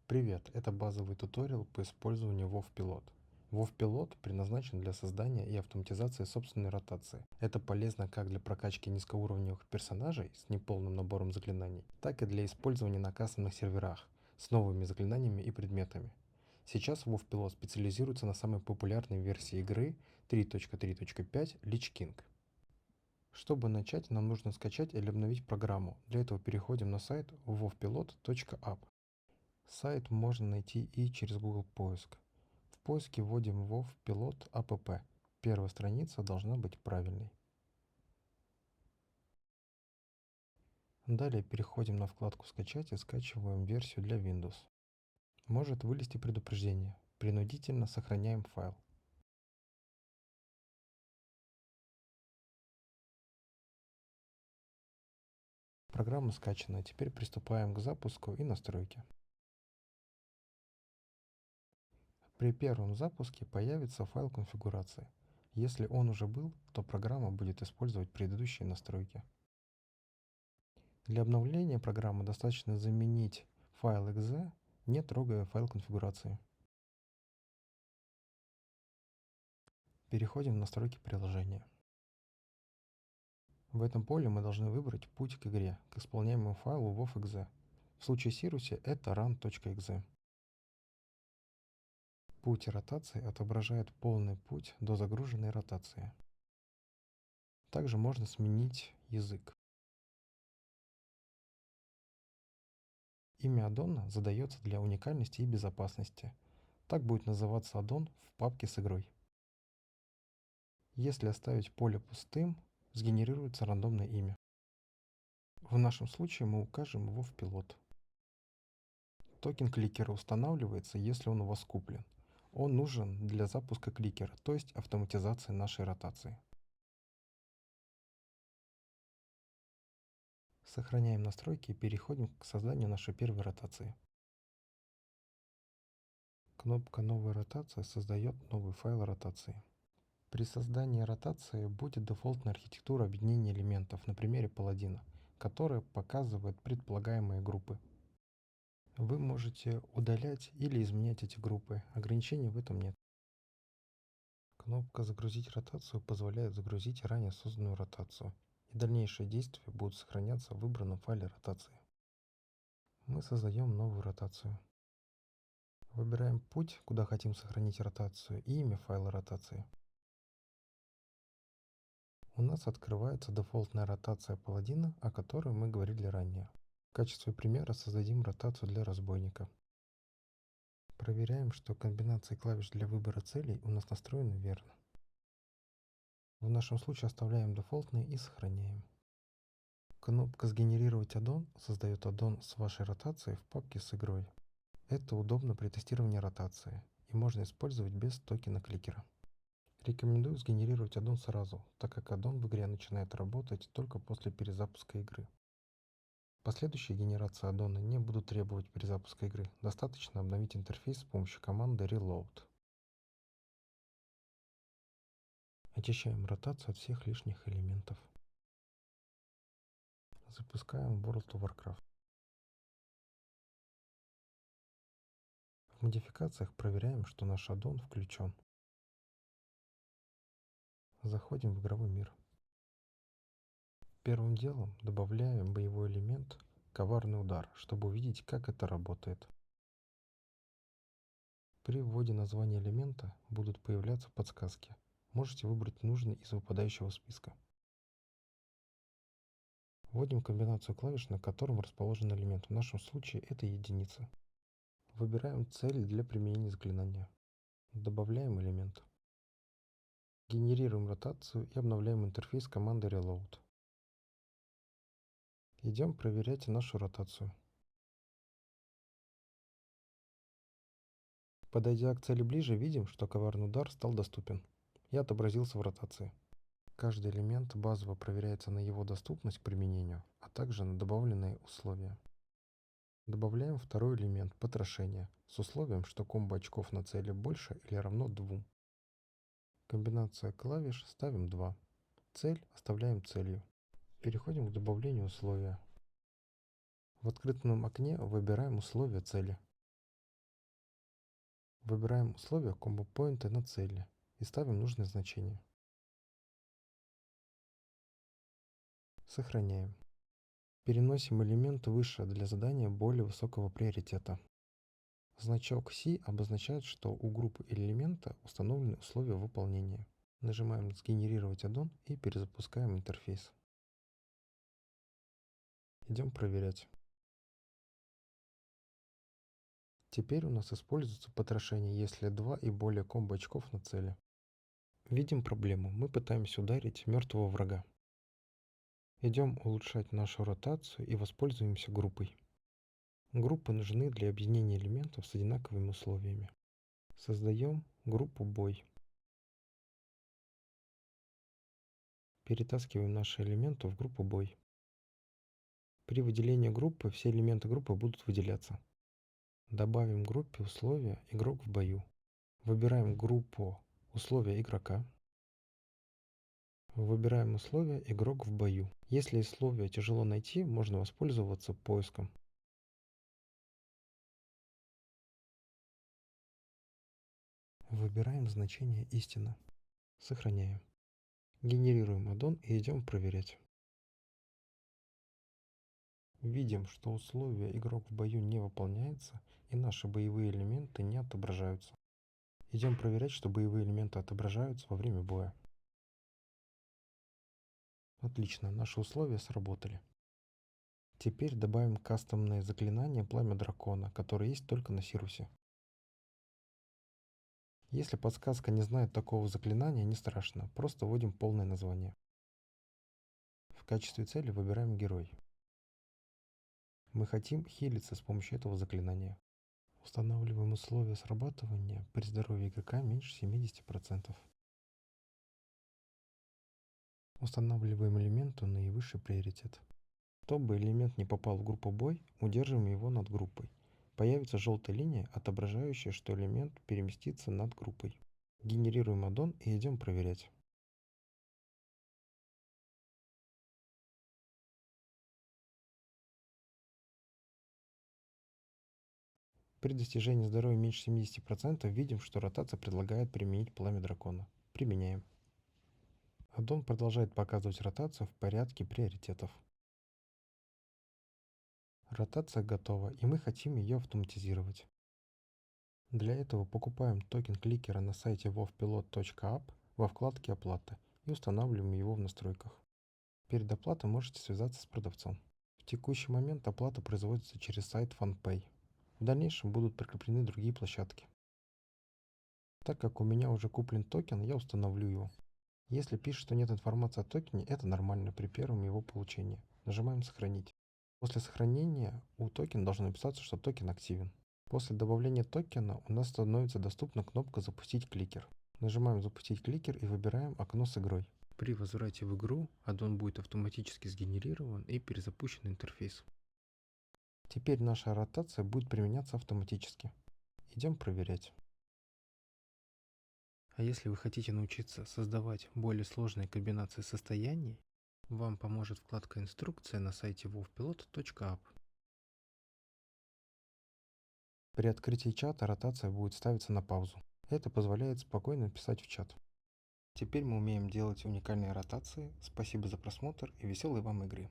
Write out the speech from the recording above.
Привет, это базовый туториал по использованию WoW-пилот. WoW-пилот предназначен для создания и автоматизации собственной ротации. Это полезно как для прокачки низкоуровневых персонажей с неполным набором заклинаний, так и для использования на кастомных серверах с новыми заклинаниями и предметами. Сейчас WoW-пилот специализируется на самой популярной версии игры 3.3.5 Lich King. Чтобы начать, нам нужно скачать или обновить программу. Для этого переходим на сайт wowpilot.app. Сайт можно найти и через Google поиск. В поиске вводим WoW Pilot app. Первая страница должна быть правильной. Далее переходим на вкладку «Скачать» и скачиваем версию для Windows. Может вылезти предупреждение. Принудительно сохраняем файл. Программа скачана, теперь приступаем к запуску и настройке. При первом запуске появится файл конфигурации. Если он уже был, то программа будет использовать предыдущие настройки. Для обновления программы достаточно заменить файл .exe, не трогая файл конфигурации. Переходим в настройки приложения. В этом поле мы должны выбрать путь к игре, к исполняемому файлу WoW.exe. В случае Сируса это run.exe. Путь ротации отображает полный путь до загруженной ротации. Также можно сменить язык. Имя аддона задается для уникальности и безопасности. Так будет называться аддон в папке с игрой. Если оставить поле пустым, сгенерируется рандомное имя. В нашем случае мы укажем его в пилот. Токен кликера устанавливается, если он у вас куплен. Он нужен для запуска кликера, то есть автоматизации нашей ротации. Сохраняем настройки и переходим к созданию нашей первой ротации. Кнопка «Новая ротация» создает новый файл ротации. При создании ротации будет дефолтная архитектура объединения элементов на примере паладина, которая показывает предполагаемые группы. Вы можете удалять или изменять эти группы, ограничений в этом нет. Кнопка «Загрузить ротацию» позволяет загрузить ранее созданную ротацию, и дальнейшие действия будут сохраняться в выбранном файле ротации. Мы создаем новую ротацию. Выбираем путь, куда хотим сохранить ротацию, и имя файла ротации. У нас открывается дефолтная ротация паладина, о которой мы говорили ранее. В качестве примера создадим ротацию для разбойника. Проверяем, что комбинации клавиш для выбора целей у нас настроены верно. В нашем случае оставляем дефолтные и сохраняем. Кнопка «Сгенерировать аддон» создает аддон с вашей ротацией в папке с игрой. Это удобно при тестировании ротации и можно использовать без токена кликера. Рекомендую сгенерировать аддон сразу, так как аддон в игре начинает работать только после перезапуска игры. Последующие генерации аддона не будут требовать перезапуска игры, достаточно обновить интерфейс с помощью команды reload. Очищаем ротацию от всех лишних элементов. Запускаем World of Warcraft. В модификациях проверяем, что наш аддон включен. Заходим в игровой мир. Первым делом добавляем боевой элемент «Коварный удар», чтобы увидеть, как это работает. При вводе названия элемента будут появляться подсказки. Можете выбрать нужный из выпадающего списка. Вводим комбинацию клавиш, на котором расположен элемент. В нашем случае это единица. Выбираем цель для применения заклинания. Добавляем элемент. Генерируем ротацию и обновляем интерфейс команды reload. Идем проверять нашу ротацию. Подойдя к цели ближе, видим, что коварный удар стал доступен и отобразился в ротации. Каждый элемент базово проверяется на его доступность к применению, а также на добавленные условия. Добавляем второй элемент потрошения с условием, что комбо очков на цели больше или равно 2. Комбинация клавиш ставим 2. Цель оставляем целью. Переходим к добавлению условия. В открытом окне выбираем условия цели. Выбираем условия комбо-поинта на цели и ставим нужное значение. Сохраняем. Переносим элемент выше для задания более высокого приоритета. Значок C обозначает, что у группы элемента установлены условия выполнения. Нажимаем «Сгенерировать аддон» и перезапускаем интерфейс. Идем проверять. Теперь у нас используется потрошение, если 2 и более комбо очков на цели. Видим проблему. Мы пытаемся ударить мертвого врага. Идем улучшать нашу ротацию и воспользуемся группой. Группы нужны для объединения элементов с одинаковыми условиями. Создаем группу бой. Перетаскиваем наши элементы в группу бой. При выделении группы все элементы группы будут выделяться. Добавим группе условия «Игрок в бою». Выбираем группу «Условия игрока». Выбираем условия «Игрок в бою». Если условия тяжело найти, можно воспользоваться поиском. Выбираем значение «Истина». Сохраняем. Генерируем аддон и идем проверять. Видим, что условие «Игрок в бою» не выполняется и наши боевые элементы не отображаются. Идем проверять, что боевые элементы отображаются во время боя. Отлично, наши условия сработали. Теперь добавим кастомное заклинание «Пламя дракона», которое есть только на Сирусе. Если подсказка не знает такого заклинания, не страшно, просто вводим полное название. В качестве цели выбираем герой. Мы хотим хилиться с помощью этого заклинания. Устанавливаем условия срабатывания при здоровье игрока меньше 70%. Устанавливаем элементу наивысший приоритет. Чтобы элемент не попал в группу бой, удерживаем его над группой. Появится желтая линия, отображающая, что элемент переместится над группой. Генерируем аддон и идем проверять. При достижении здоровья меньше 70% видим, что ротация предлагает применить пламя дракона. Применяем. Аддон продолжает показывать ротацию в порядке приоритетов. Ротация готова, и мы хотим ее автоматизировать. Для этого покупаем токен кликера на сайте wovpilot.app во вкладке «Оплата» и устанавливаем его в настройках. Перед оплатой можете связаться с продавцом. В текущий момент оплата производится через сайт FunPay. В дальнейшем будут прикреплены другие площадки. Так как у меня уже куплен токен, я установлю его. Если пишет, что нет информации о токене, это нормально при первом его получении. Нажимаем «Сохранить». После сохранения у токена должно написаться, что токен активен. После добавления токена у нас становится доступна кнопка «Запустить кликер». Нажимаем «Запустить кликер» и выбираем окно с игрой. При возврате в игру аддон будет автоматически сгенерирован и перезапущен интерфейс. Теперь наша ротация будет применяться автоматически. Идем проверять. А если вы хотите научиться создавать более сложные комбинации состояний, вам поможет вкладка «Инструкция» на сайте wovpilot.app. При открытии чата ротация будет ставиться на паузу. Это позволяет спокойно писать в чат. Теперь мы умеем делать уникальные ротации. Спасибо за просмотр и веселой вам игры.